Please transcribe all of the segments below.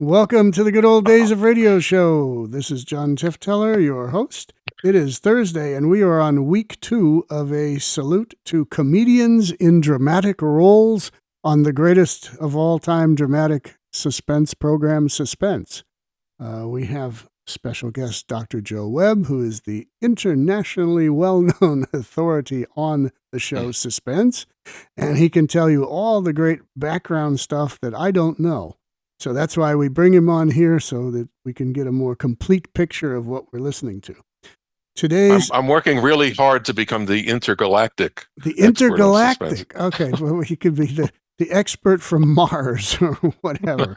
Welcome to the Good Old Days of Radio show. This is John Tefteller, your host. It is Thursday, and we are on week 2 of a salute to comedians in dramatic roles on the greatest of all time dramatic suspense program, Suspense. We have special guest Dr. Joe Webb, who is the internationally well-known authority on the show Suspense, and he can tell you all the great background stuff that I don't know. So that's why we bring him on here so that we can get a more complete picture of what we're listening to. I'm working really hard to become the intergalactic The expert on suspense. intergalactic. Okay, well, he could be the expert from Mars or whatever.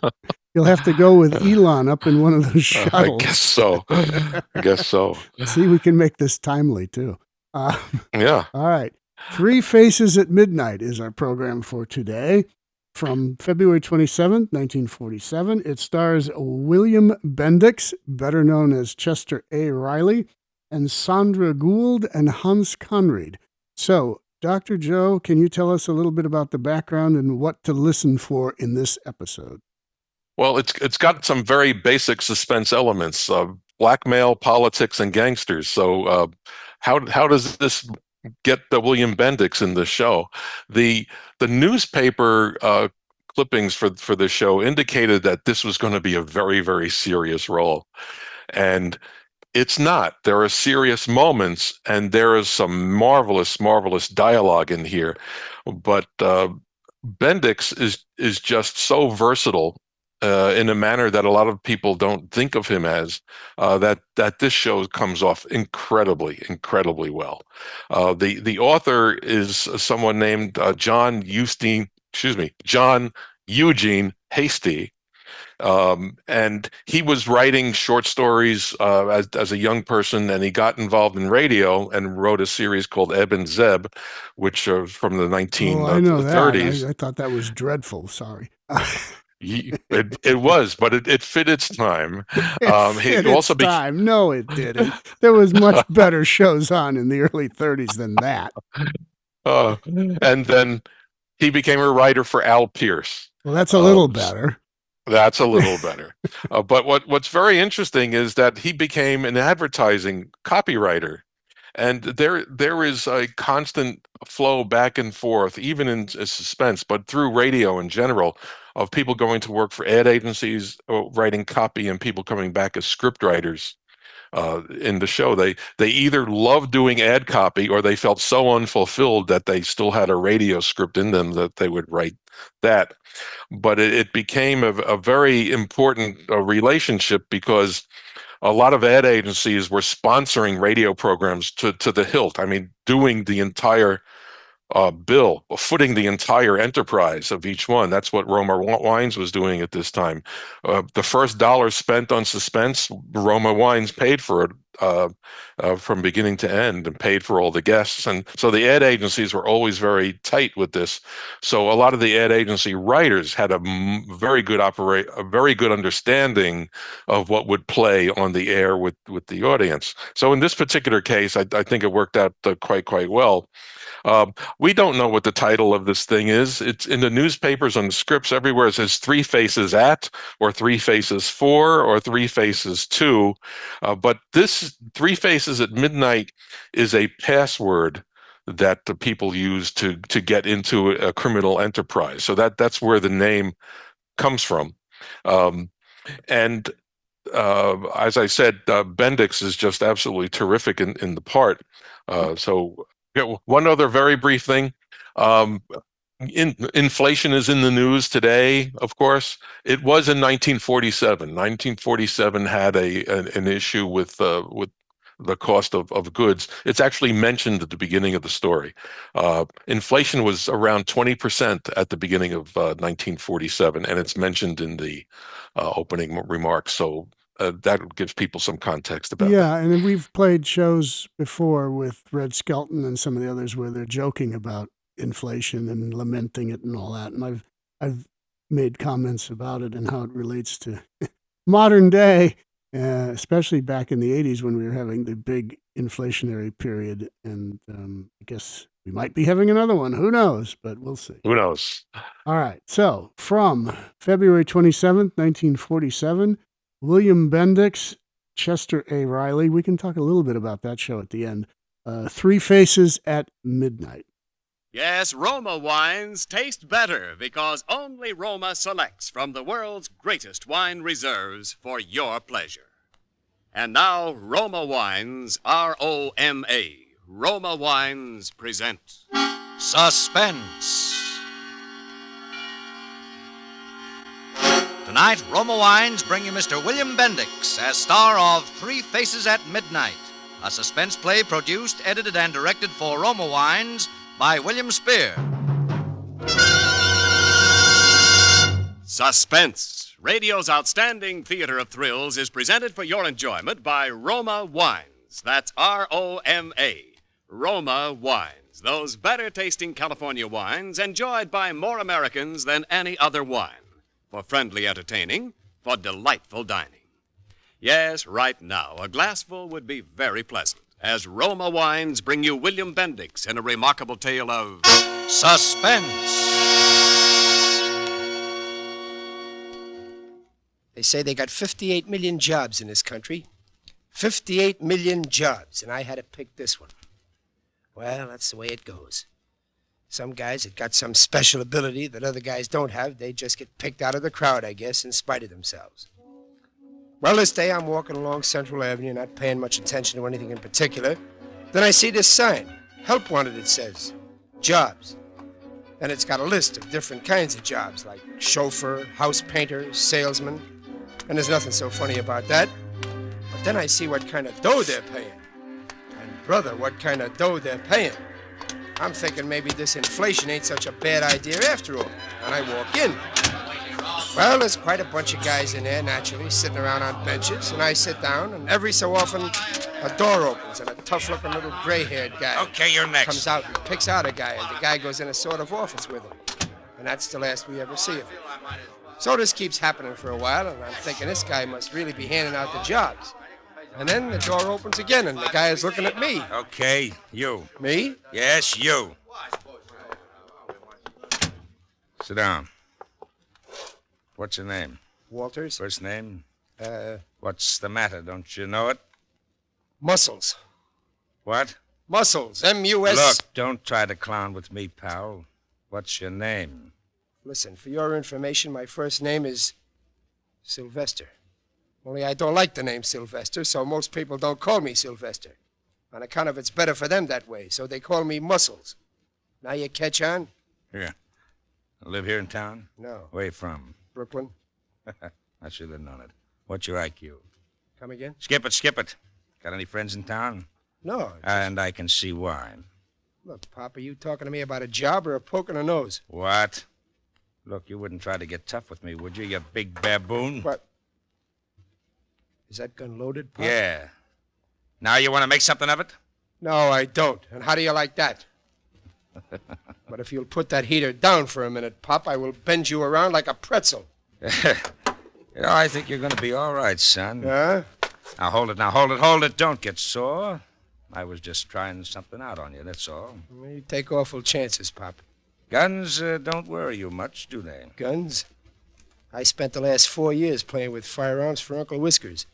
You'll have to go with Elon up in one of those shuttles. I guess so. I guess so. See, we can make this timely too. Yeah. All right. Three Faces at Midnight is our program for today. From February 27th, 1947, it stars William Bendix, better known as Chester A. Riley, and Sandra Gould and Hans Conried. So, Dr. Joe, can you tell us a little bit about the background and what to listen for in this episode? Well, it's got some very basic suspense elements: blackmail, politics, and gangsters. So, how does this get the William Bendix in the show? The newspaper clippings for the show indicated that this was going to be a very, very serious role, and it's not. There are serious moments, and there is some marvelous, marvelous dialogue in here, but Bendix is just so versatile in a manner that a lot of people don't think of him as, that this show comes off incredibly, incredibly well. The author is someone named John Eugene Hasty. And he was writing short stories as a young person, and he got involved in radio and wrote a series called Ebb and Zeb, which from the I know that. 1930s. I thought that was dreadful. Sorry. It was, but it fit its time. It He fit also its time. No, it didn't. There was much better shows on in the early 30s than that. And then he became a writer for Al Pierce. Well, that's a little better. That's a little better. But what's very interesting is that he became an advertising copywriter. And there is a constant flow back and forth, even in suspense, but through radio in general, of people going to work for ad agencies, writing copy, and people coming back as script writers in the show. They either loved doing ad copy, or they felt so unfulfilled that they still had a radio script in them that they would write that. But it became a very important relationship, because a lot of ad agencies were sponsoring radio programs to the hilt. I mean, doing the entire bill, footing the entire enterprise of each one. That's what Roma Wines was doing at this time. The first dollar spent on suspense, Roma Wines paid for it from beginning to end, and paid for all the guests. And so the ad agencies were always very tight with this. So a lot of the ad agency writers had a very good understanding of what would play on the air with the audience. So in this particular case, I think it worked out quite well. We don't know what the title of this thing is. It's in the newspapers, on the scripts, everywhere. It says Three Faces At, or Three Faces For, or Three Faces To. But this Three Faces at Midnight is a password that the people use to get into a criminal enterprise. So that's where the name comes from. And as I said, Bendix is just absolutely terrific in the part. So yeah, one other very brief thing. Um, Inflation is in the news today, of course. It was in 1947. 1947 had an issue with the cost of goods. It's actually mentioned at the beginning of the story. Inflation was around 20% at the beginning of 1947, and it's mentioned in the opening remarks. So that gives people some context about that. Yeah, and then we've played shows before with Red Skelton and some of the others where they're joking about inflation and lamenting it and all that. And I've made comments about it and how it relates to modern day. especially back in the 80s when we were having the big inflationary period. And I guess we might be having another one. Who knows? But we'll see. Who knows? All right. So from February 27th, 1947, William Bendix, Chester A. Riley. We can talk a little bit about that show at the end. Three Faces at Midnight. Yes, Roma wines taste better because only Roma selects from the world's greatest wine reserves for your pleasure. And now, Roma Wines, R-O-M-A, Roma Wines present Suspense. Tonight, Roma Wines bring you Mr. William Bendix as star of Three Faces at Midnight, a suspense play produced, edited, and directed for Roma Wines by William Spear. Suspense, radio's outstanding theater of thrills, is presented for your enjoyment by Roma Wines. That's R-O-M-A, Roma Wines. Those better-tasting California wines enjoyed by more Americans than any other wine. For friendly entertaining, for delightful dining. Yes, right now, a glassful would be very pleasant, as Roma Wines bring you William Bendix in a remarkable tale of Suspense. They say they got 58 million jobs in this country. 58 million jobs, and I had to pick this one. Well, that's the way it goes. Some guys that got some special ability that other guys don't have, they just get picked out of the crowd, I guess, in spite of themselves. Well, this day I'm walking along Central Avenue, not paying much attention to anything in particular. Then I see this sign. Help wanted, it says. Jobs. And it's got a list of different kinds of jobs, like chauffeur, house painter, salesman. And there's nothing so funny about that. But then I see what kind of dough they're paying. And brother, what kind of dough they're paying. I'm thinking maybe this inflation ain't such a bad idea after all. And I walk in. Well, there's quite a bunch of guys in there, naturally, sitting around on benches. And I sit down, and every so often, a door opens, and a tough-looking little gray-haired guy Okay, you're next. comes out and picks out a guy, and the guy goes in a sort of office with him. And that's the last we ever see of him. So this keeps happening for a while, and I'm thinking this guy must really be handing out the jobs. And then the door opens again, and the guy is looking at me. Okay, you. Me? Yes, you. Sit down. What's your name? Walters? First name? What's the matter? Don't you know it? Muscles. What? Muscles. M-U-S... Look, don't try to clown with me, pal. What's your name? Listen, for your information, my first name is Sylvester. Only I don't like the name Sylvester, so most people don't call me Sylvester. On account of it's better for them that way, so they call me Muscles. Now you catch on? Here. Live here in town? No. Where you from? Brooklyn? I should have known it. What's your IQ? Come again? Skip it, skip it. Got any friends in town? No. And I can see why. Look, Pop, are you talking to me about a job or a poke in the nose? What? Look, you wouldn't try to get tough with me, would you, you big baboon? What? Is that gun loaded, Pop? Yeah. Now you want to make something of it? No, I don't. And how do you like that? But if you'll put that heater down for a minute, Pop, I will bend you around like a pretzel. I think you're going to be all right, son. Huh? Now, hold it. Don't get sore. I was just trying something out on you, that's all. Well, you take awful chances, Pop. Guns don't worry you much, do they? Guns? I spent the last 4 years playing with firearms for Uncle Whiskers.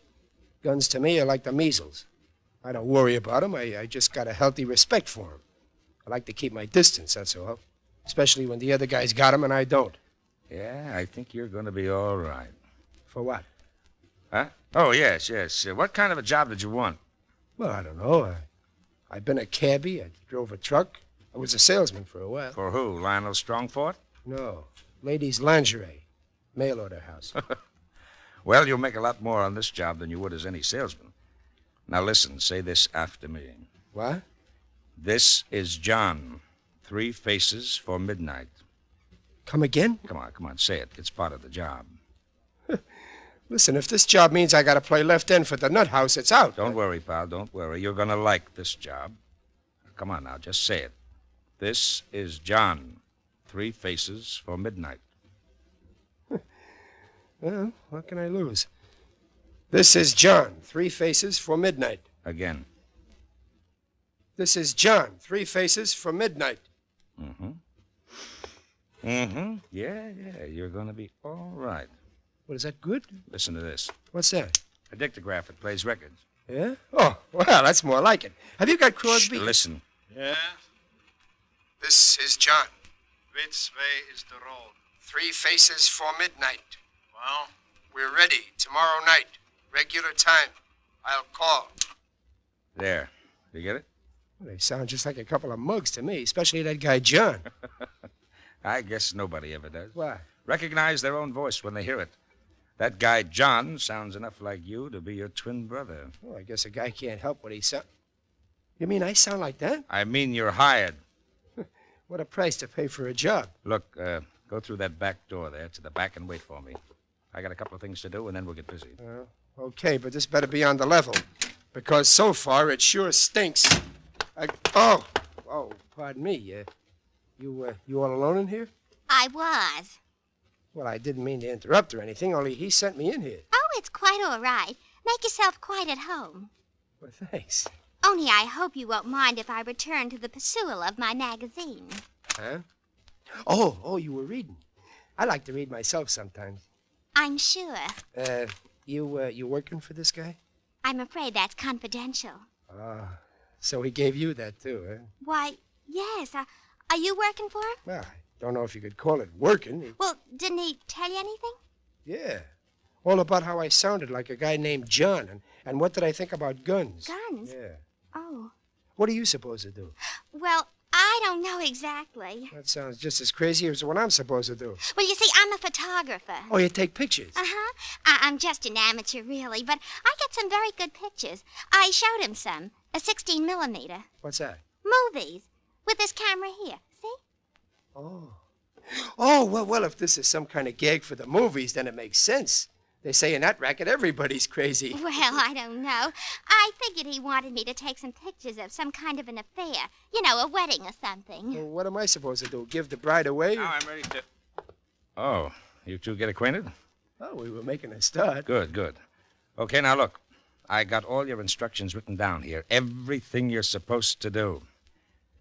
Guns to me are like the measles. I don't worry about them. I just got a healthy respect for them. I like to keep my distance, that's all. Especially when the other guys got them and I don't. Yeah, I think you're going to be all right. For what? Huh? Oh, yes. What kind of a job did you want? Well, I don't know. I've been a cabbie. I drove a truck. I was a salesman for a while. For who? Lionel Strongfort? No. Ladies' lingerie. Mail order house. Well, you'll make a lot more on this job than you would as any salesman. Now listen, say this after me. What? This is John. 3 Faces for Midnight. Come again? Come on, say it. It's part of the job. Listen, if this job means I gotta play left end for the nut house, it's out. Don't worry, pal, don't worry. You're gonna like this job. Come on now, just say it. This is John. 3 Faces for Midnight. Well, what can I lose? This is John, 3 faces for midnight. Again. This is John, 3 faces for midnight. Yeah, you're going to be all right. What, is that good? Listen to this. What's that? A dictograph. It plays records. Yeah? Oh, well, that's more like it. Have you got Crosby? Listen. Yeah? This is John. Which way is the road? 3 faces for midnight. Well? We're ready tomorrow night. Regular time. I'll call. There. You get it? Well, they sound just like a couple of mugs to me, especially that guy John. I guess nobody ever does. Why? Recognize their own voice when they hear it. That guy John sounds enough like you to be your twin brother. Oh, I guess a guy can't help what he sounds. You mean I sound like that? I mean you're hired. What a price to pay for a job. Look, go through that back door there to the back and wait for me. I got a couple of things to do, and then we'll get busy. Okay, but this better be on the level. Because so far, it sure stinks. Oh, pardon me. You all alone in here? I was. Well, I didn't mean to interrupt or anything, only he sent me in here. Oh, it's quite all right. Make yourself quite at home. Well, thanks. Only I hope you won't mind if I return to the pursuit of my magazine. Huh? Oh, you were reading. I like to read myself sometimes. I'm sure. You working for this guy? I'm afraid that's confidential. Ah, so he gave you that too, huh? Why, yes. Are you working for him? Well, I don't know if you could call it working. Well, didn't he tell you anything? Yeah. All about how I sounded like a guy named John, and what did I think about guns. Guns? Yeah. Oh. What are you supposed to do? Well, I don't know exactly. That sounds just as crazy as what I'm supposed to do. Well, you see, I'm a photographer. Oh, you take pictures? Uh-huh. I'm just an amateur, really, but I get some very good pictures. I showed him some. A 16 millimeter. What's that? Movies. With this camera here. See? Oh, well, if this is some kind of gag for the movies, then it makes sense. They say in that racket everybody's crazy. Well, I don't know. I figured he wanted me to take some pictures of some kind of an affair. You know, a wedding or something. Well, what am I supposed to do? Give the bride away? Now I'm ready to... Oh, you two get acquainted? Oh, we were making a start. Good. Okay, now look. I got all your instructions written down here. Everything you're supposed to do.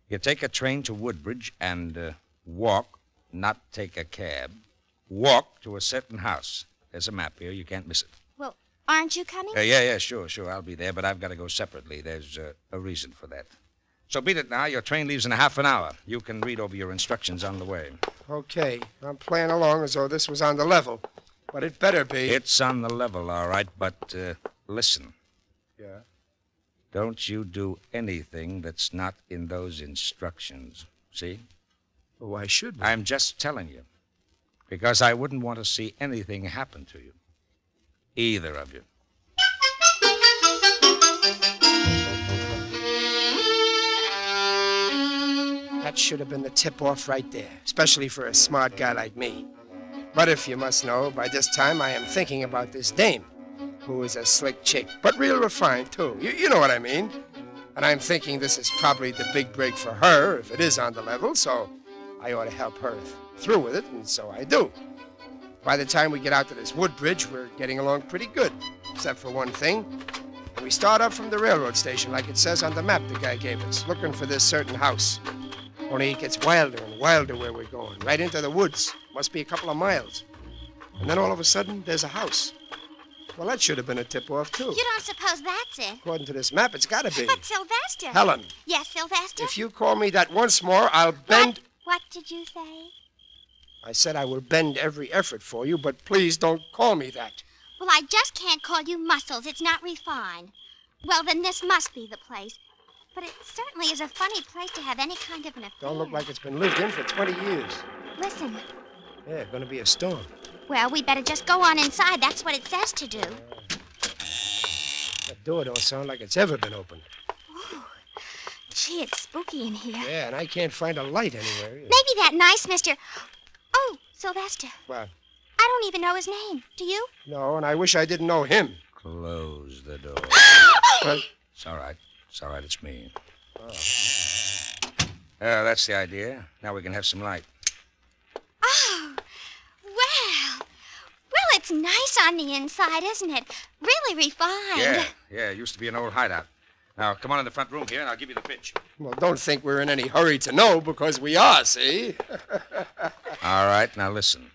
You take a train to Woodbridge and walk, not take a cab. Walk to a certain house. There's a map here. You can't miss it. Well, aren't you coming? Yeah, sure. I'll be there, but I've got to go separately. There's a reason for that. So beat it now. Your train leaves in a half an hour. You can read over your instructions on the way. Okay. I'm playing along as though this was on the level. But it better be. It's on the level, all right, but listen. Yeah? Don't you do anything that's not in those instructions. See? Well, why should we? I'm just telling you. Because I wouldn't want to see anything happen to you. Either of you. That should have been the tip-off right there, especially for a smart guy like me. But if you must know, by this time I am thinking about this dame, who is a slick chick, but real refined, too. You know what I mean. And I'm thinking this is probably the big break for her, if it is on the level, so I ought to help her through with it, and so I do. By the time we get out to this Woodbridge, we're getting along pretty good, except for one thing. And we start up from the railroad station, like it says on the map the guy gave us, looking for this certain house. Only it gets wilder and wilder where we're going, right into the woods. Must be a couple of miles. And then all of a sudden, there's a house. Well, that should have been a tip-off, too. You don't suppose that's it? According to this map, it's got to be. But Sylvester... Helen. Yes, Sylvester? If you call me that once more, I'll bend... What did you say? I said I will bend every effort for you, but please don't call me that. Well, I just can't call you Muscles. It's not refined. Well, then this must be the place. But it certainly is a funny place to have any kind of an affair. Don't look like it's been lived in for 20 years. Listen. Yeah, gonna be a storm. Well, we better just go on inside. That's what it says to do. That door don't sound like it's ever been opened. Oh, gee, it's spooky in here. Yeah, and I can't find a light anywhere either. Maybe that nice Mr... Oh, Sylvester. What? I don't even know his name. Do you? No, and I wish I didn't know him. Close the door. Well, It's all right. It's me. Oh. That's the idea. Now we can have some light. Oh, well, it's looks nice on the inside, isn't it? Really refined. Yeah, it used to be an old hideout. Now, come on in the front room here, and I'll give you the pitch. Well, don't think we're in any hurry to know, because we are, see? All right, now listen.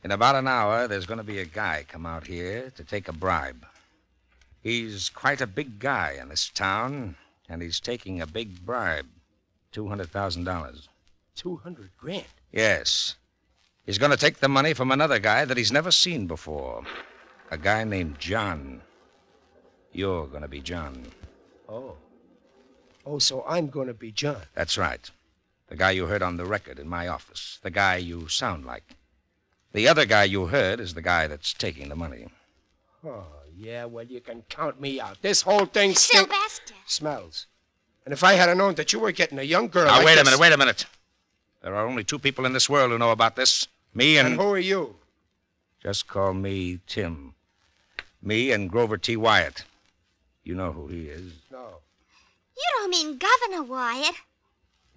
In about an hour, there's going to be a guy come out here to take a bribe. He's quite a big guy in this town, and he's taking a big bribe. $200,000. 200 grand. Yes. He's going to take the money from another guy that he's never seen before. A guy named John. You're going to be John. Oh. Oh, so I'm going to be John. That's right. The guy you heard on the record in my office. The guy you sound like. The other guy you heard is the guy that's taking the money. Oh, yeah, well, you can count me out. This whole thing Sylvester. smells. And if I had known that you were getting a young girl Now, like wait this... a minute. There are only two people in this world who know about this. Me and... And who are you? Just call me Tim. Me and Grover T. Wyatt. You know who he is. No. You don't mean Governor Wyatt.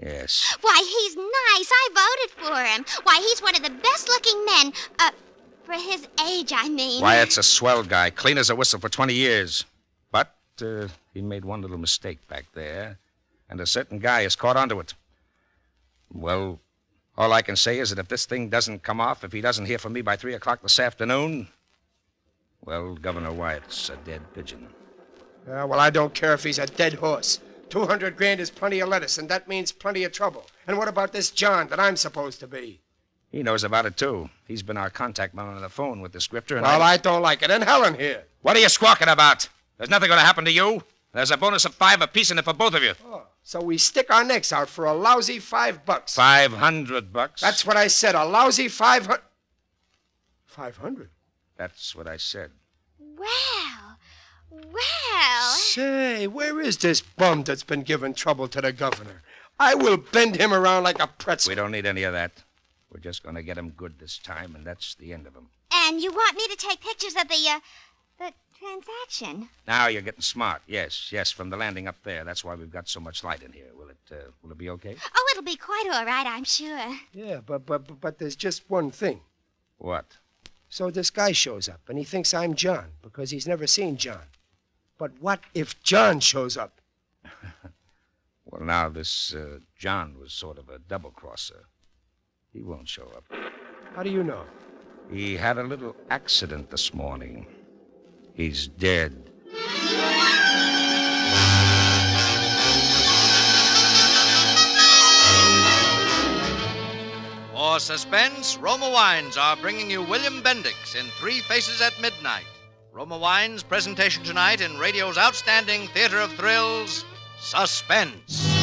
Yes. Why, he's nice. I voted for him. Why, he's one of the best-looking men. For his age, I mean. Wyatt's a swell guy, clean as a whistle for 20 years. But he made one little mistake back there, and a certain guy has caught onto it. Well, all I can say is that if this thing doesn't come off, if he doesn't hear from me by 3 o'clock this afternoon, well, Governor Wyatt's a dead pigeon. Well, I don't care if he's a dead horse. 200 grand is plenty of lettuce, and that means plenty of trouble. And what about this John that I'm supposed to be? He knows about it, too. He's been our contact man on the phone with the scripter, and Well, I don't like it. And Helen here. What are you squawking about? There's nothing going to happen to you. There's a bonus of $5 apiece in it for both of you. Oh, so we stick our necks out for a lousy $5. $500. That's what I said, a lousy 500. 500? That's what I said. Well. Say, where is this bum that's been giving trouble to the governor? I will bend him around like a pretzel. We don't need any of that. We're just going to get him good this time, and that's the end of him. And you want me to take pictures of the transaction? Now you're getting smart. Yes, from the landing up there. That's why we've got so much light in here. Will it be okay? Oh, it'll be quite all right, I'm sure. Yeah, but there's just one thing. What? So this guy shows up, and he thinks I'm John, because he's never seen John. But what if John shows up? Well, now, this John was sort of a double-crosser. He won't show up. How do you know? He had a little accident this morning. He's dead. For Suspense, Roma Wines are bringing you William Bendix in Three Faces at Midnight. Roma Wines' presentation tonight in radio's outstanding theater of thrills, Suspense.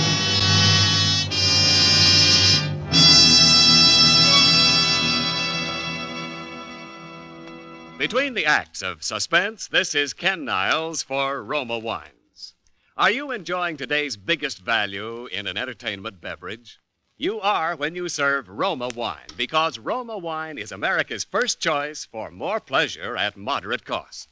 Between the acts of Suspense, this is Ken Niles for Roma Wines. Are you enjoying today's biggest value in an entertainment beverage? You are when you serve Roma wine, because Roma wine is America's first choice for more pleasure at moderate cost.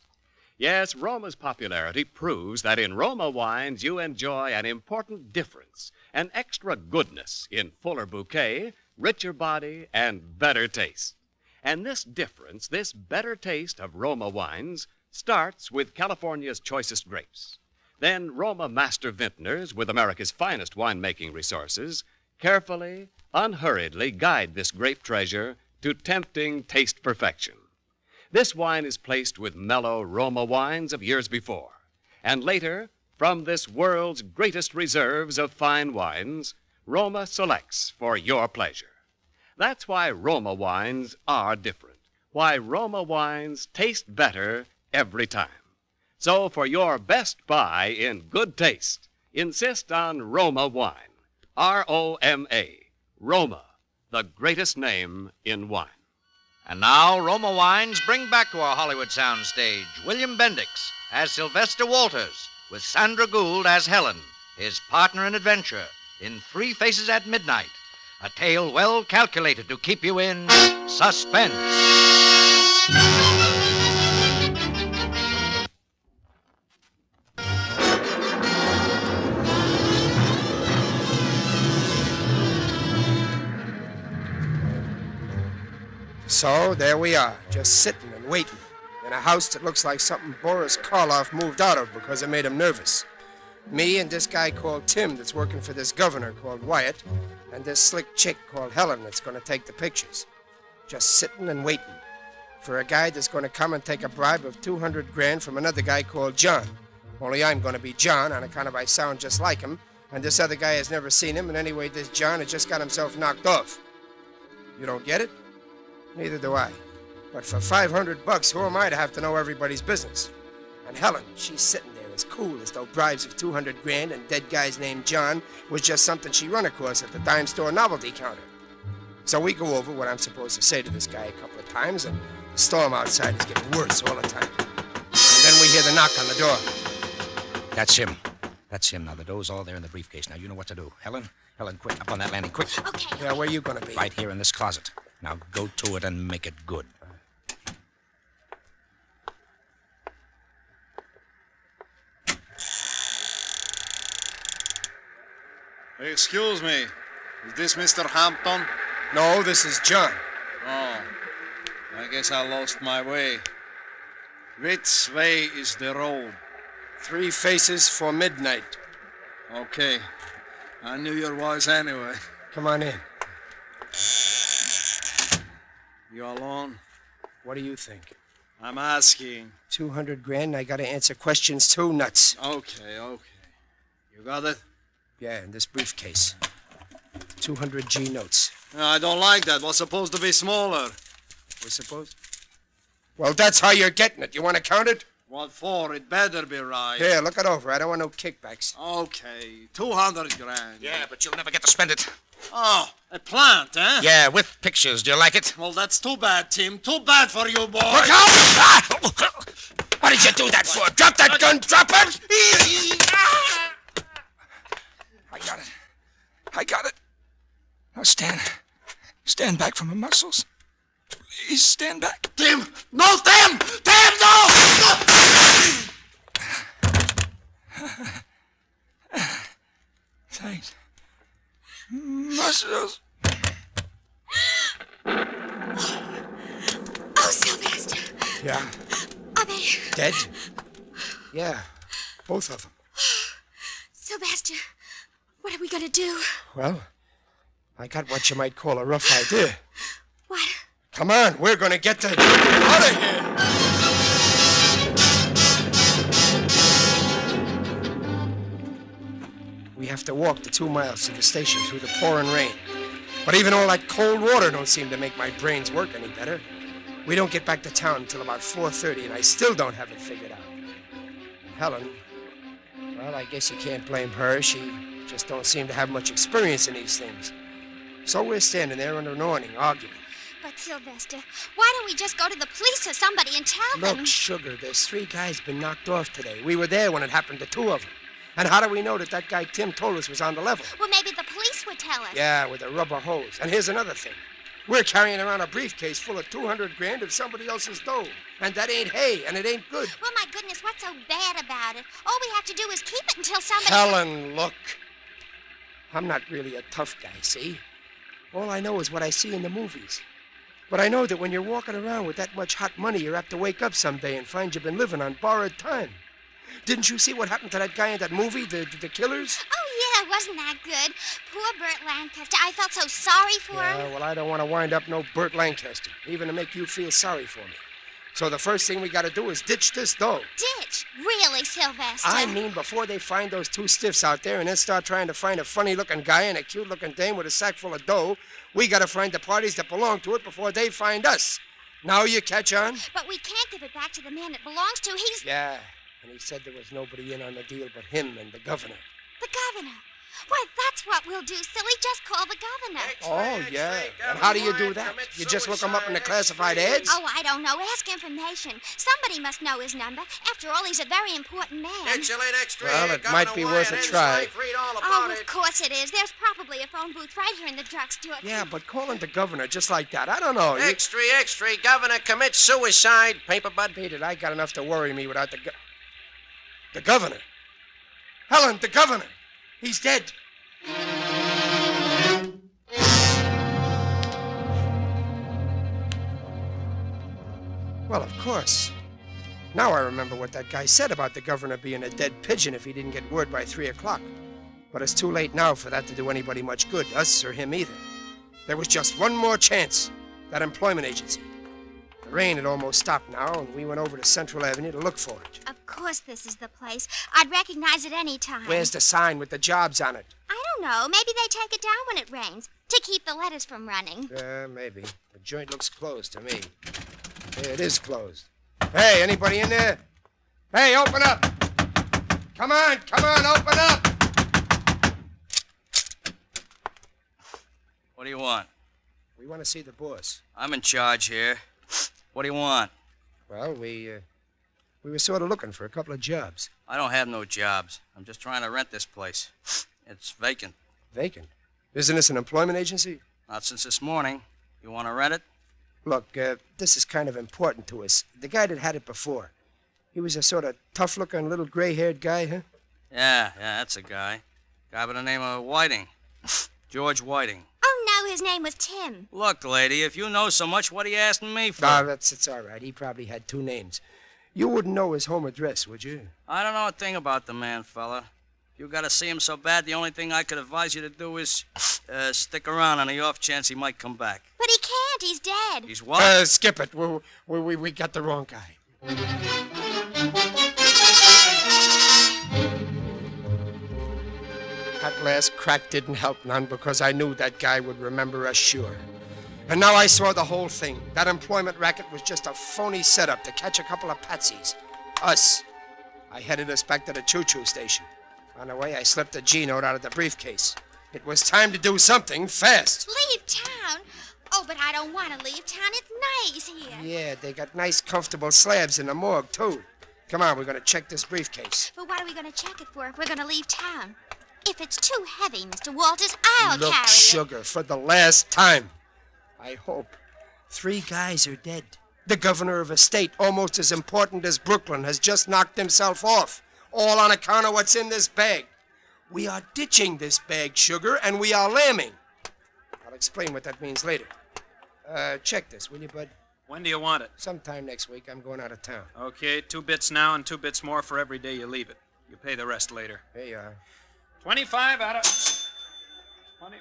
Yes, Roma's popularity proves that in Roma wines you enjoy an important difference, an extra goodness in fuller bouquet, richer body, and better taste. And this difference, this better taste of Roma wines, starts with California's choicest grapes. Then Roma master vintners, with America's finest winemaking resources, carefully, unhurriedly guide this grape treasure to tempting taste perfection. This wine is placed with mellow Roma wines of years before. And later, from this world's greatest reserves of fine wines, Roma selects for your pleasure. That's why Roma wines are different, why Roma wines taste better every time. So for your best buy in good taste, insist on Roma wine. R-O-M-A, Roma, the greatest name in wine. And now, Roma Wines bring back to our Hollywood soundstage William Bendix as Sylvester Walters, with Sandra Gould as Helen, his partner in adventure, in Three Faces at Midnight, a tale well calculated to keep you in suspense. So there we are, just sitting and waiting in a house that looks like something Boris Karloff moved out of because it made him nervous. Me and this guy called Tim that's working for this governor called Wyatt, and this slick chick called Helen that's going to take the pictures. Just sitting and waiting for a guy that's going to come and take a bribe of $200,000 from another guy called John. Only I'm going to be John on account of I sound just like him, and this other guy has never seen him, and anyway, this John has just got himself knocked off. You don't get it? Neither do I. But for $500, who am I to have to know everybody's business? And Helen, she's sitting there as cool as though bribes of $200,000 and dead guys named John was just something she run across at the dime store novelty counter. So we go over what I'm supposed to say to this guy a couple of times, and the storm outside is getting worse all the time. And then we hear the knock on the door. That's him. That's him. Now, the dough's all there in the briefcase. Now, you know what to do. Helen, quick, up on that landing, quick. Okay. Yeah, where you gonna be? Right here in this closet. Now, go to it and make it good. Excuse me, is this Mr. Hampton? No, this is John. Oh, I guess I lost my way. Which way is the road? 3 faces for midnight. Okay, I knew your voice anyway. Come on in. You alone? What do you think? I'm asking. $200,000, I gotta answer questions too, nuts. Okay. You got it? Yeah, in this briefcase. 200 G notes. No, I don't like that. What's supposed to be smaller? We suppose? Well, that's how you're getting it. You want to count it? What for? It better be right. Here, look it over. I don't want no kickbacks. Okay, $200,000. Yeah, but you'll never get to spend it. Oh, a plant, eh? Yeah, with pictures. Do you like it? Well, that's too bad, Tim. Too bad for you, boy. Look out! Ah! What did you do that for? Drop that gun! Drop it! I got it. Now stand back from the muscles. Please stand back. Tim! No, Tim! Tim, no! Thanks. Muscles. Oh, Sylvester. Yeah. Are they? Dead? Yeah. Both of them. Sylvester, what are we gonna do? Well, I got what you might call a rough idea. What? Come on, we're gonna get the out of here. We have to walk the 2 miles to the station through the pouring rain. But even all that cold water don't seem to make my brains work any better. We don't get back to town until about 4:30, and I still don't have it figured out. Helen, well, I guess you can't blame her. She just don't seem to have much experience in these things. So we're standing there under an awning, arguing. But, Sylvester, why don't we just go to the police or somebody and tell them? Look, sugar, there's 3 guys been knocked off today. We were there when it happened to 2 of them. And how do we know that guy Tim told us was on the level? Well, maybe the police would tell us. Yeah, with a rubber hose. And here's another thing. We're carrying around a briefcase full of $200,000 of somebody else's dough. And that ain't hay, and it ain't good. Well, my goodness, what's so bad about it? All we have to do is keep it until somebody... Helen, look. I'm not really a tough guy, see? All I know is what I see in the movies. But I know that when you're walking around with that much hot money, you're apt to wake up someday and find you've been living on borrowed time. Didn't you see what happened to that guy in that movie, the Killers? Oh, yeah, wasn't that good? Poor Burt Lancaster. I felt so sorry for him. Yeah, well, I don't want to wind up no Burt Lancaster, even to make you feel sorry for me. So the first thing we got to do is ditch this dough. Ditch? Really, Sylvester? I mean, before they find those 2 stiffs out there and then start trying to find a funny-looking guy and a cute-looking dame with a sack full of dough, we got to find the parties that belong to it before they find us. Now you catch on? But we can't give it back to the man it belongs to. He's... Yeah, and he said there was nobody in on the deal but him and the governor. The governor. Why, that's what we'll do, silly. Just call the governor. Oh, yeah. And how do you do that? You just look him up in the classified ads? Oh, I don't know. Ask information. Somebody must know his number. After all, he's a very important man. Excellent extra. Well, it might be worth a try. Oh, of course it is. There's probably a phone booth right here in the drugstore. Yeah, but calling the governor just like that, I don't know. Extra, governor commits suicide. Paper bud. Beat it, I got enough to worry me without the governor. Helen, the governor. He's dead. Well, of course. Now I remember what that guy said about the governor being a dead pigeon if he didn't get word by 3 o'clock. But it's too late now for that to do anybody much good, us or him either. There was just one more chance, that employment agency. The rain had almost stopped now, and we went over to Central Avenue to look for it. Of course this is the place. I'd recognize it any time. Where's the sign with the jobs on it? I don't know. Maybe they take it down when it rains to keep the letters from running. Maybe. The joint looks closed to me. Yeah, it is closed. Hey, anybody in there? Hey, open up! Come on, open up! What do you want? We want to see the boss. I'm in charge here. What do you want? Well, we were sort of looking for a couple of jobs. I don't have no jobs. I'm just trying to rent this place. It's vacant. Vacant? Isn't this an employment agency? Not since this morning. You want to rent it? Look, this is kind of important to us. The guy that had it before, he was a sort of tough-looking little gray-haired guy, huh? Yeah, that's a guy. Guy by the name of Whiting. George Whiting. Oh, no, his name was Tim. Look, lady, if you know so much, what are you asking me for? No, it's all right. He probably had 2 names. You wouldn't know his home address, would you? I don't know a thing about the man, fella. If you got to see him so bad, the only thing I could advise you to do is stick around on the off chance he might come back. But he can't. He's dead. He's what? Skip it. We got the wrong guy. That last crack didn't help none because I knew that guy would remember us sure. And now I saw the whole thing. That employment racket was just a phony setup to catch a couple of patsies. Us. I headed us back to the choo-choo station. On the way, I slipped a G-note out of the briefcase. It was time to do something fast. Leave town? Oh, but I don't want to leave town. It's nice here. Yeah, they got nice, comfortable slabs in the morgue, too. Come on, we're going to check this briefcase. But what are we going to check it for if we're going to leave town? If it's too heavy, Mr. Walters, I'll Look, carry it. Sugar, for the last time, I hope 3 guys are dead. The governor of a state almost as important as Brooklyn has just knocked himself off, all on account of what's in this bag. We are ditching this bag, Sugar, and we are lambing. I'll explain what that means later. Check this, will you, bud? When do you want it? Sometime next week. I'm going out of town. Okay, 2 bits now and 2 bits more for every day you leave it. You pay the rest later. Here you are. 25 out of 20.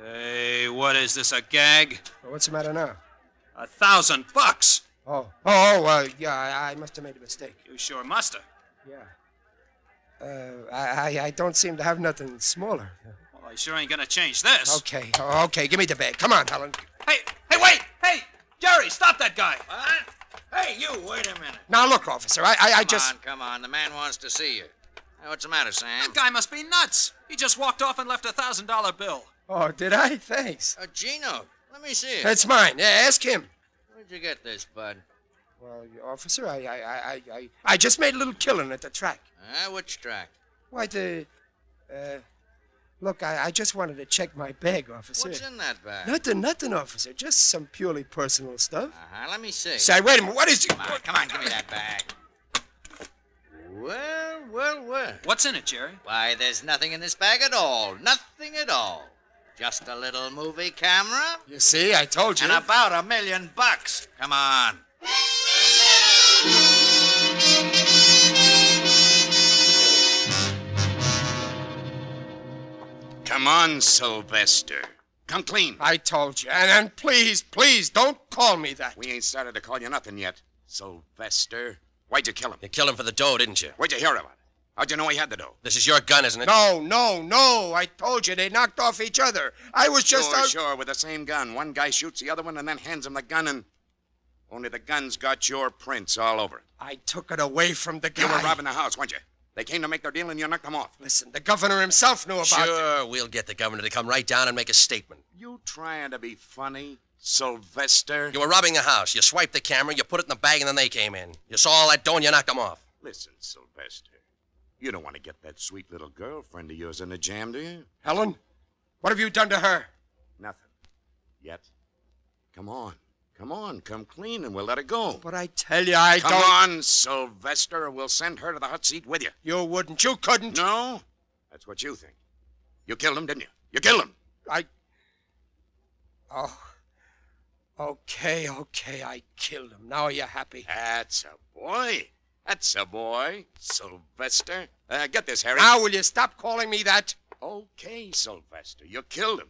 Hey, what is this, a gag? Well, what's the matter now? $1,000. Yeah, I must have made a mistake. You sure must have. Yeah. I don't seem to have nothing smaller. Well, I sure ain't gonna change this. Okay, give me the bag. Come on, Helen. Hey, wait! Hey, Jerry, stop that guy! What? Hey, you, wait a minute. Now, look, officer, I just... Come on, the man wants to see you. Hey, what's the matter, Sam? That guy must be nuts. He just walked off and left a $1,000 bill. Oh, did I? Thanks. A G-note. Let me see it. It's mine. Yeah, ask him. Where'd you get this, bud? Well, officer, I just made a little killing at the track. Which track? Why, look, I just wanted to check my bag, officer. What's in that bag? Nothing, officer. Just some purely personal stuff. Let me see. Say, wait a minute. What is it? Come on, give me that bag. Well. What's in it, Jerry? Why, there's nothing in this bag at all. Nothing at all. Just a little movie camera. You see, I told you. And about $1 million. Come on. Come on, Sylvester. Come clean. I told you. And please, don't call me that. We ain't started to call you nothing yet. Sylvester. Why'd you kill him? You killed him for the dough, didn't you? Where'd you hear about it? How'd you know he had the dough? This is your gun, isn't it? No. I told you they knocked off each other. I was just Sure, with the same gun. One guy shoots the other one and then hands him the gun and... Only the gun's got your prints all over it. I took it away from the guy. You were robbing the house, weren't you? They came to make their deal and you knocked them off. Listen, the governor himself knew about it. Sure, we'll get the governor to come right down and make a statement. You trying to be funny, Sylvester? You were robbing the house. You swiped the camera, you put it in the bag, and then they came in. You saw all that dough and you knocked them off. Listen, Sylvester. You don't want to get that sweet little girlfriend of yours in a jam, do you? Helen? What have you done to her? Nothing. Yet. Come on, come clean and we'll let her go. But I tell you, I don't... Come on, Sylvester, or we'll send her to the hot seat with you. You wouldn't, you couldn't. No? That's what you think. You killed him, didn't you? You killed him. Okay, I killed him. Now you're happy. That's a boy. That's a boy. Sylvester. Get this, Harry. Now will you stop calling me that? Okay, Sylvester. You killed him.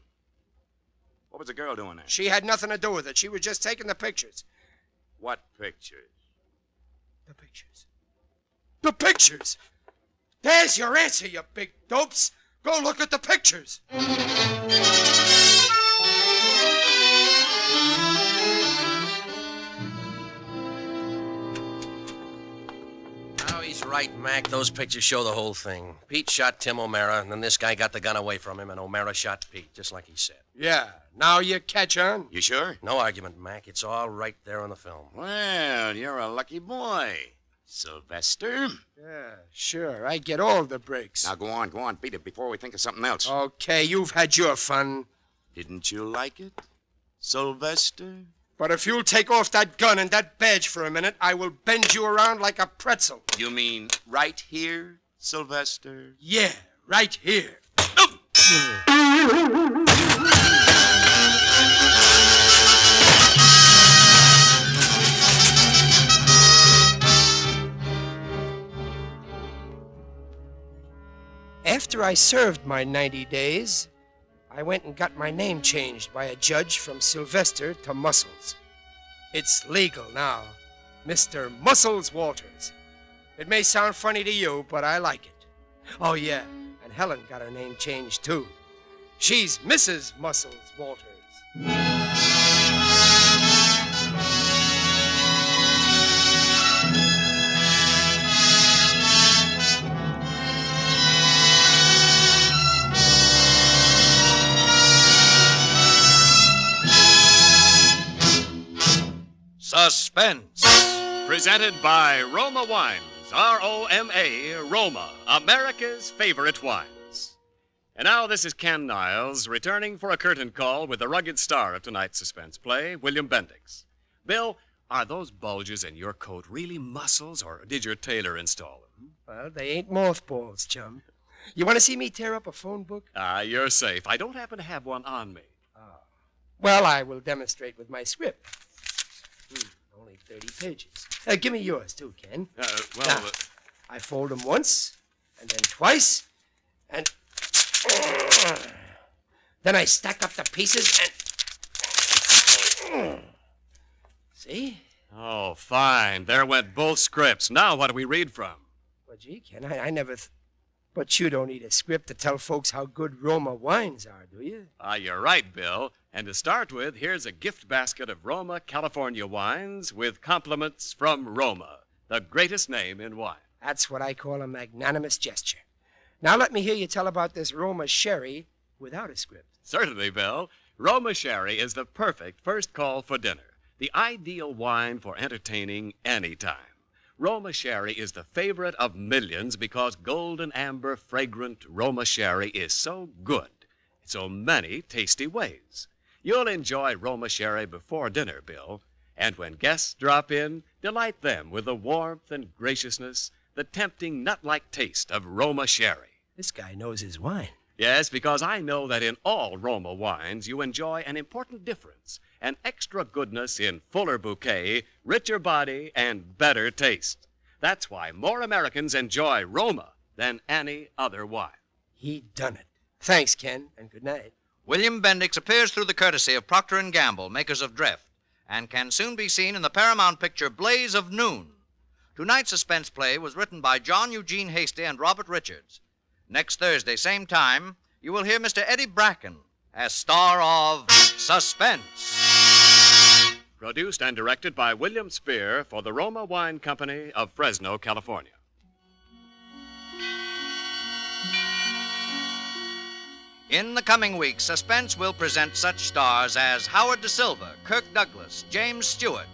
What was the girl doing there? She had nothing to do with it. She was just taking the pictures. What pictures? The pictures. The pictures! There's your answer, you big dopes. Go look at the pictures. Oh, he's right, Mac. Those pictures show the whole thing. Pete shot Tim O'Mara, and then this guy got the gun away from him, and O'Mara shot Pete, just like he said. Yeah, now you catch on. You sure? No argument, Mac. It's all right there on the film. Well, you're a lucky boy, Sylvester. Yeah, sure. I get all the breaks. Now go on, beat it before we think of something else. Okay, you've had your fun. Didn't you like it, Sylvester? But if you'll take off that gun and that badge for a minute, I will bend you around like a pretzel. You mean right here, Sylvester? Yeah, right here. After I served my 90 days, I went and got my name changed by a judge from Sylvester to Muscles. It's legal now, Mr. Muscles Walters. It may sound funny to you, but I like it. Oh, yeah, and Helen got her name changed, too. She's Mrs. Muscles Walters. Suspense. Presented by Roma Wines, R-O-M-A, Roma, America's favorite wines. And now this is Ken Niles returning for a curtain call with the rugged star of tonight's suspense play, William Bendix. Bill, are those bulges in your coat really muscles, or did your tailor install them? Well, they ain't mothballs, chum. You want to see me tear up a phone book? You're safe. I don't happen to have one on me. Well, I will demonstrate with my script. Only 30 pages. Give me yours, too, Ken. Now, I fold them once, and then twice, and then I stack up the pieces and... See? Oh, fine. There went both scripts. Now what do we read from? Well, gee, Ken, I never... But you don't need a script to tell folks how good Roma wines are, do you? You're right, Bill. And to start with, here's a gift basket of Roma, California wines with compliments from Roma, the greatest name in wine. That's what I call a magnanimous gesture. Now let me hear you tell about this Roma sherry without a script. Certainly, Bill. Roma Sherry is the perfect first call for dinner, the ideal wine for entertaining any time. Roma Sherry is the favorite of millions because golden amber fragrant Roma Sherry is so good in so many tasty ways. You'll enjoy Roma Sherry before dinner, Bill, and when guests drop in, delight them with the warmth and graciousness, the tempting nut-like taste of Roma Sherry. This guy knows his wine. Yes, because I know that in all Roma wines you enjoy an important difference, an extra goodness in fuller bouquet, richer body, and better taste. That's why more Americans enjoy Roma than any other wine. He done it. Thanks, Ken, and good night. William Bendix appears through the courtesy of Procter & Gamble, makers of Dreft, and can soon be seen in the Paramount picture Blaze of Noon. Tonight's suspense play was written by John Eugene Hasty and Robert Richards. Next Thursday, same time, you will hear Mr. Eddie Bracken as star of Suspense. Produced and directed by William Spear for the Roma Wine Company of Fresno, California. In the coming weeks, Suspense will present such stars as Howard Da Silva, Kirk Douglas, James Stewart,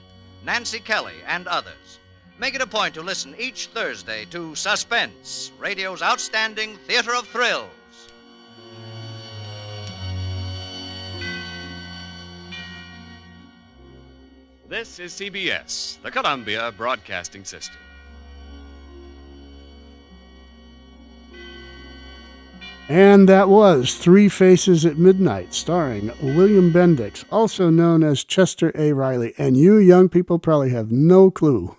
Nancy Kelly, and others. Make it a point to listen each Thursday to Suspense, radio's outstanding theater of thrills. This is CBS, the Columbia Broadcasting System. And that was Three Faces at Midnight, starring William Bendix, also known as Chester A. Riley. And you young people probably have no clue,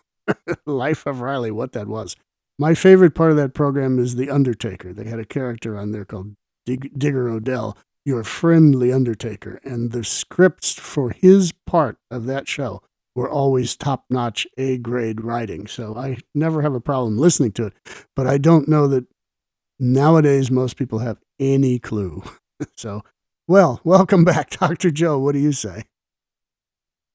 Life of Riley, what that was. My favorite part of that program is The Undertaker. They had a character on there called Digger Odell, your friendly Undertaker. And the scripts for his part of that show were always top-notch A-grade writing. So I never have a problem listening to it. But I don't know that nowadays, most people have any clue. So, well, welcome back, Dr. Joe. What do you say?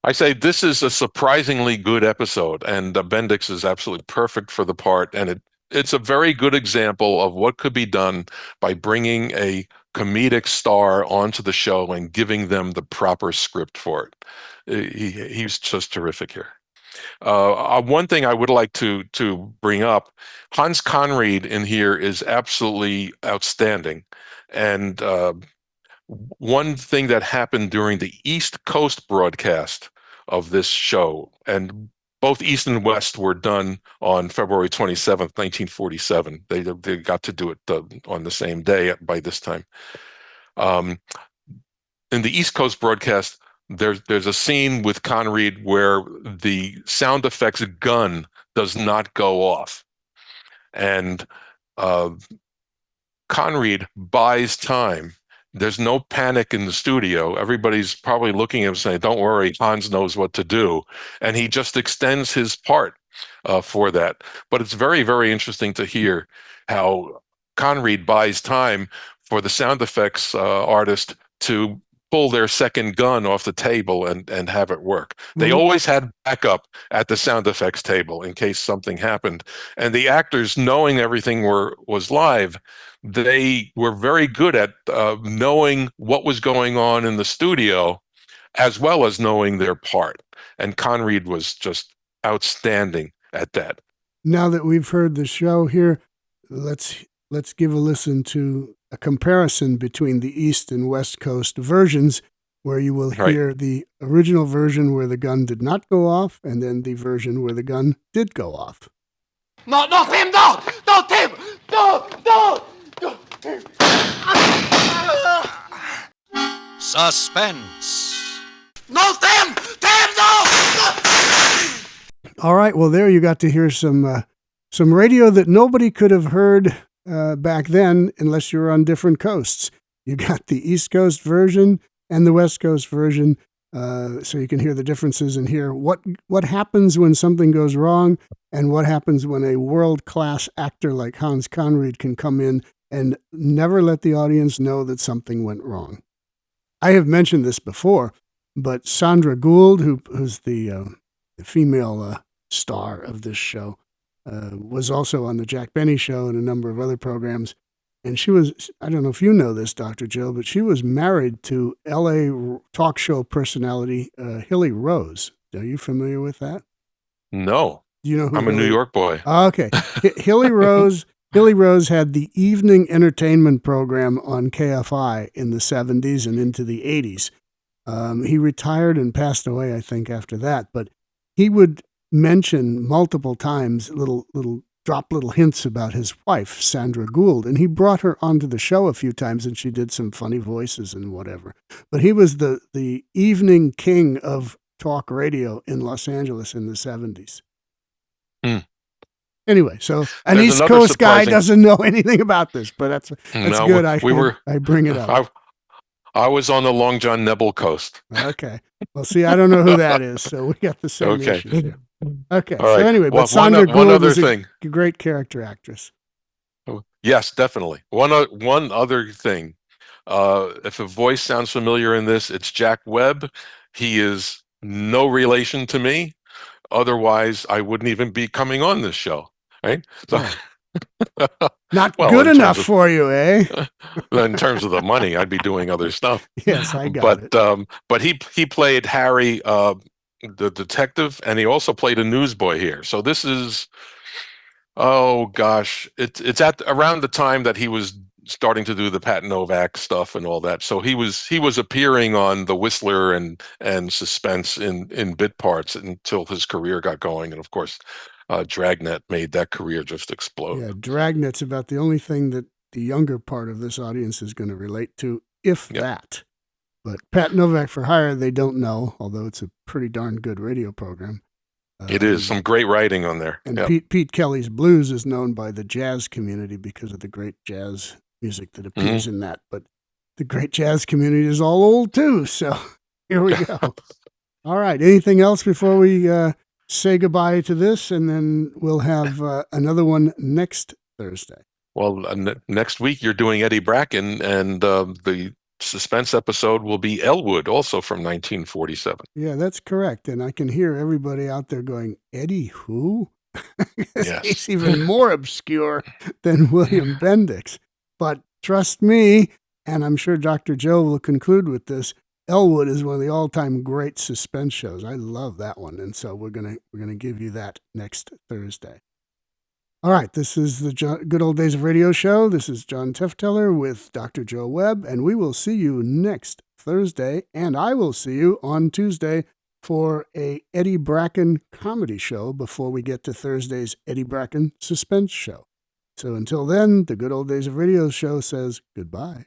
I say this is a surprisingly good episode, and Bendix is absolutely perfect for the part, and it's a very good example of what could be done by bringing a comedic star onto the show and giving them the proper script for it. He's just terrific here. One thing I would like to bring up, Hans Conried in here is absolutely outstanding. And one thing that happened during the East Coast broadcast of this show, and both East and West were done on February 27th, 1947. They got to do it on the same day by this time. In the East Coast broadcast, there's a scene with Conried where the sound effects gun does not go off. And Conried buys time. There's no panic in the studio. Everybody's probably looking at him saying, don't worry, Hans knows what to do. And he just extends his part for that. But it's very, very interesting to hear how Conried buys time for the sound effects artist to pull their second gun off the table and have it work. They always had backup at the sound effects table in case something happened. And the actors, knowing everything was live, they were very good at knowing what was going on in the studio, as well as knowing their part. And Conried was just outstanding at that. Now that we've heard the show here, let's give a listen to a comparison between the East and West Coast versions, where you will hear the original version where the gun did not go off, and then the version where the gun did go off. No, not him, no! Not him! No, no! Suspense. No, Tim! Tim, no! All right, well, there you got to hear some radio that nobody could have heard back then unless you were on different coasts. You got the East Coast version and the West Coast version, so you can hear the differences and hear what happens when something goes wrong and what happens when a world-class actor like Hans Conried can come in and never let the audience know that something went wrong. I have mentioned this before, but Sandra Gould, who's the female star of this show, was also on the Jack Benny Show and a number of other programs. And she was, I don't know if you know this, Dr. Joe, but she was married to L.A. talk show personality Hilly Rose. Are you familiar with that? No. You know who I'm a New York boy. Okay. Hilly Rose had the evening entertainment program on KFI in the 70s and into the 80s. He retired and passed away, I think, after that. But he would mention multiple times little hints about his wife, Sandra Gould, and he brought her onto the show a few times, and she did some funny voices and whatever. But he was the evening king of talk radio in Los Angeles in the 70s. Anyway, so an There's East Coast guy doesn't know anything about this, but that's No, good. I bring it up. I was on the Long John Nebel coast. Okay. Well, see, I don't know who that is, so we got the same issues here. Okay. All right. So anyway, Well, but Sandra Gould is thing. a great character actress. Yes, definitely. One other thing. If a voice sounds familiar in this, it's Jack Webb. He is no relation to me. Otherwise, I wouldn't even be coming on this show, right? So, Not good enough for you, eh? In terms of the money, I'd be doing other stuff. Yes, I got it. But he played Harry, the detective, and he also played a newsboy here. So this is, oh gosh, it's at around the time that he was starting to do the Pat Novak stuff and all that. So he was appearing on The Whistler and Suspense in bit parts until his career got going. And of course, Dragnet made that career just explode. Yeah, Dragnet's about the only thing that the younger part of this audience is going to relate to, if that. But Pat Novak for Hire, they don't know, although it's a pretty darn good radio program. It is. Some great writing on there. And Pete Kelly's Blues is known by the jazz community because of the great jazz music that appears in that. But the great jazz community is all old, too. So here we go. All right. Anything else before we say goodbye to this? And then we'll have another one next Thursday. Well, next week you're doing Eddie Bracken, and the Suspense episode will be Elwood, also from 1947. Yeah, that's correct. And I can hear everybody out there going, Eddie who? Yes. He's even more obscure than William Bendix. But trust me, and I'm sure Dr. Joe will conclude with this, Elwood is one of the all-time great suspense shows. I love that one. And so we're gonna give you that next Thursday. All right, this is the Good Old Days of Radio show. This is John Tefteller with Dr. Joe Webb, and we will see you next Thursday, and I will see you on Tuesday for a Eddie Bracken comedy show before we get to Thursday's Eddie Bracken suspense show. So until then, the Good Old Days of Radio show says goodbye.